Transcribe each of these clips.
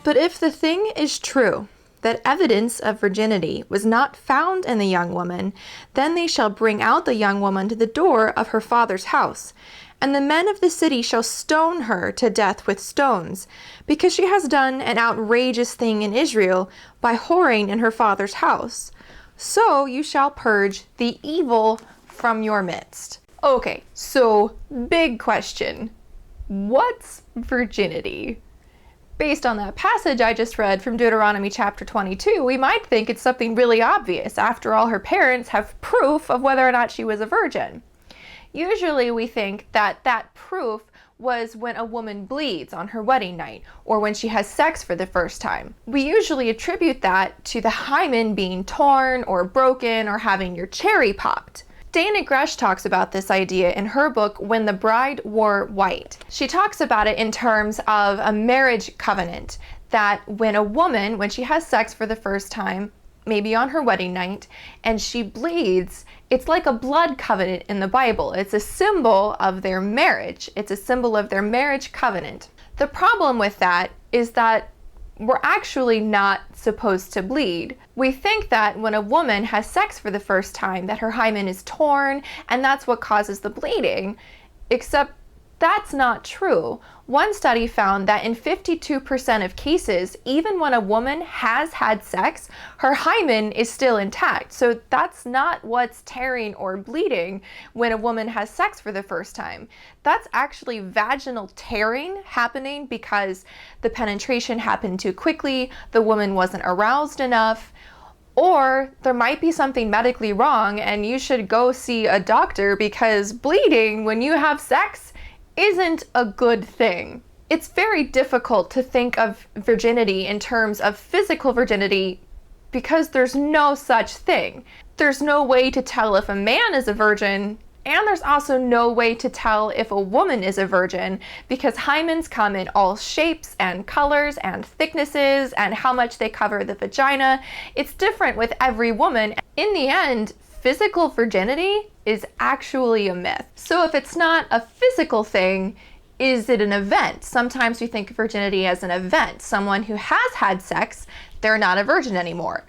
But if the thing is true, that evidence of virginity was not found in the young woman, then they shall bring out the young woman to the door of her father's house, and the men of the city shall stone her to death with stones, because she has done an outrageous thing in Israel by whoring in her father's house. So you shall purge the evil from your midst. Okay, so big question. What's virginity? Based on that passage I just read from Deuteronomy chapter 22, we might think it's something really obvious. After all, her parents have proof of whether or not she was a virgin. Usually we think that that proof was when a woman bleeds on her wedding night, or when she has sex for the first time. We usually attribute that to the hymen being torn or broken or having your cherry popped. Dannah Gresh talks about this idea in her book, When the Bride Wore White. She talks about it in terms of a marriage covenant, that when a woman, when she has sex for the first time, maybe on her wedding night, and she bleeds, it's like a blood covenant in the Bible. It's a symbol of their marriage. It's a symbol of their marriage covenant. The problem with that is that we're actually not supposed to bleed. We think that when a woman has sex for the first time, that her hymen is torn, and that's what causes the bleeding, except that's not true. One study found that in 52% of cases, even when a woman has had sex, her hymen is still intact. So that's not what's tearing or bleeding when a woman has sex for the first time. That's actually vaginal tearing happening because the penetration happened too quickly, the woman wasn't aroused enough, or there might be something medically wrong and you should go see a doctor, because bleeding when you have sex isn't a good thing. It's very difficult to think of virginity in terms of physical virginity because there's no such thing. There's no way to tell if a man is a virgin, and there's also no way to tell if a woman is a virgin, because hymens come in all shapes and colors and thicknesses and how much they cover the vagina. It's different with every woman. In the end, physical virginity is actually a myth. So if it's not a physical thing, is it an event? Sometimes we think of virginity as an event. Someone who has had sex, they're not a virgin anymore.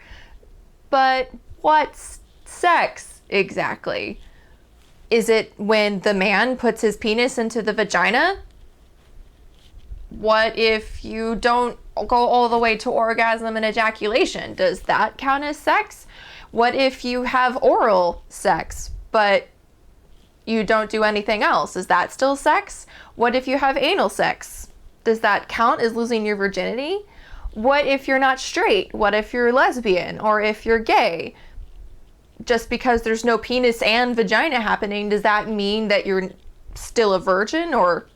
But what's sex exactly? Is it when the man puts his penis into the vagina? What if you don't go all the way to orgasm and ejaculation? Does that count as sex? What if you have oral sex, but you don't do anything else? Is that still sex? What if you have anal sex? Does that count as losing your virginity? What if you're not straight? What if you're lesbian, or if you're gay? Just because there's no penis and vagina happening, does that mean that you're still a virgin? Or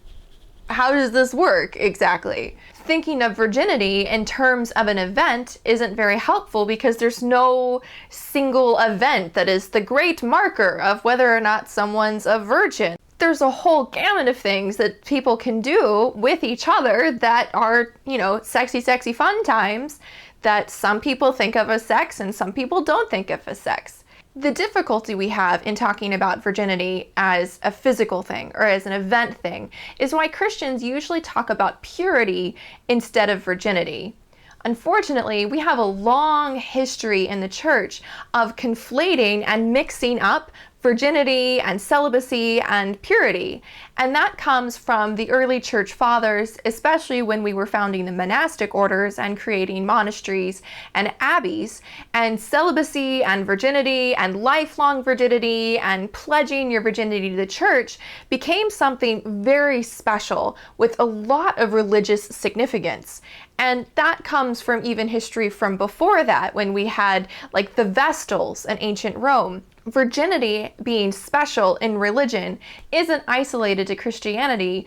how does this work exactly? Thinking of virginity in terms of an event isn't very helpful, because there's no single event that is the great marker of whether or not someone's a virgin. There's a whole gamut of things that people can do with each other that are, sexy, sexy fun times that some people think of as sex and some people don't think of as sex. The difficulty we have in talking about virginity as a physical thing or as an event thing is why Christians usually talk about purity instead of virginity. Unfortunately, we have a long history in the church of conflating and mixing up virginity and celibacy and purity. And that comes from the early church fathers, especially when we were founding the monastic orders and creating monasteries and abbeys. And celibacy and virginity and lifelong virginity and pledging your virginity to the church became something very special with a lot of religious significance. And that comes from even history from before that, when we had like the Vestals in ancient Rome. Virginity being special in religion isn't isolated to Christianity,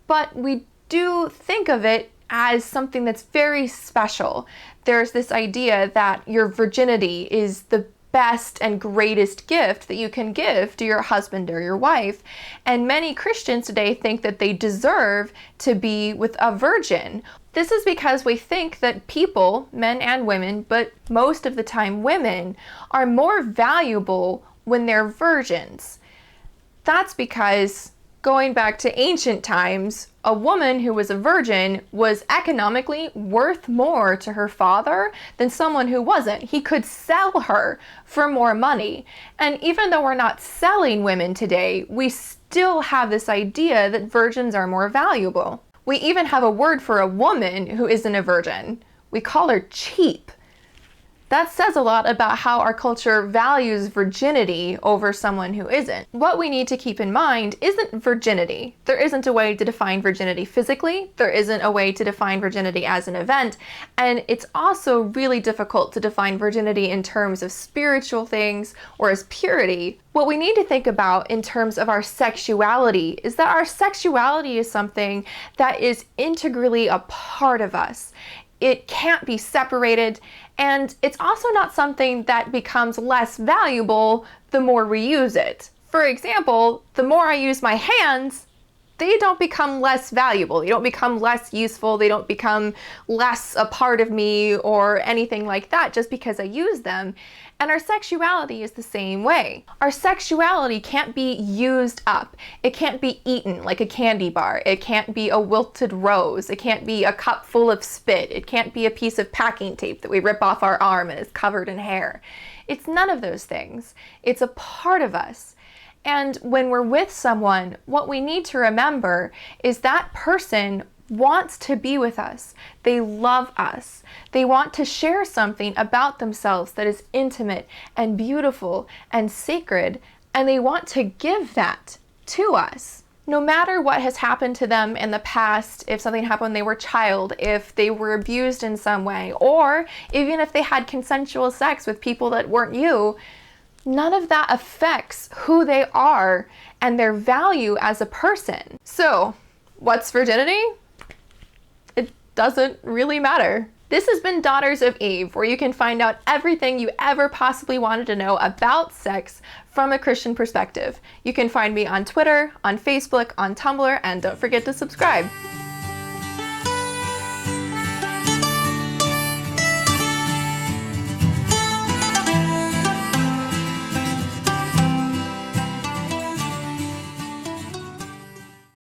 but we do think of it as something that's very special. There's this idea that your virginity is the best and greatest gift that you can give to your husband or your wife. And many Christians today think that they deserve to be with a virgin. This is because we think that people, men and women, but most of the time women, are more valuable when they're virgins. That's because, going back to ancient times, a woman who was a virgin was economically worth more to her father than someone who wasn't. He could sell her for more money. And even though we're not selling women today, we still have this idea that virgins are more valuable. We even have a word for a woman who isn't a virgin. We call her cheap. That says a lot about how our culture values virginity over someone who isn't. What we need to keep in mind isn't virginity. There isn't a way to define virginity physically. There isn't a way to define virginity as an event. And it's also really difficult to define virginity in terms of spiritual things or as purity. What we need to think about in terms of our sexuality is that our sexuality is something that is integrally a part of us. It can't be separated, and it's also not something that becomes less valuable the more we use it. For example, the more I use my hands, they don't become less valuable. They don't become less useful. They don't become less a part of me or anything like that just because I use them. And our sexuality is the same way. Our sexuality can't be used up. It can't be eaten like a candy bar. It can't be a wilted rose. It can't be a cup full of spit. It can't be a piece of packing tape that we rip off our arm and is covered in hair. It's none of those things. It's a part of us. And when we're with someone, what we need to remember is that person wants to be with us. They love us. They want to share something about themselves that is intimate and beautiful and sacred, and they want to give that to us. No matter what has happened to them in the past, if something happened when they were a child, if they were abused in some way, or even if they had consensual sex with people that weren't you, none of that affects who they are and their value as a person. So, what's virginity? It doesn't really matter. This has been Daughters of Eve, where you can find out everything you ever possibly wanted to know about sex from a Christian perspective. You can find me on Twitter, on Facebook, on Tumblr, and don't forget to subscribe.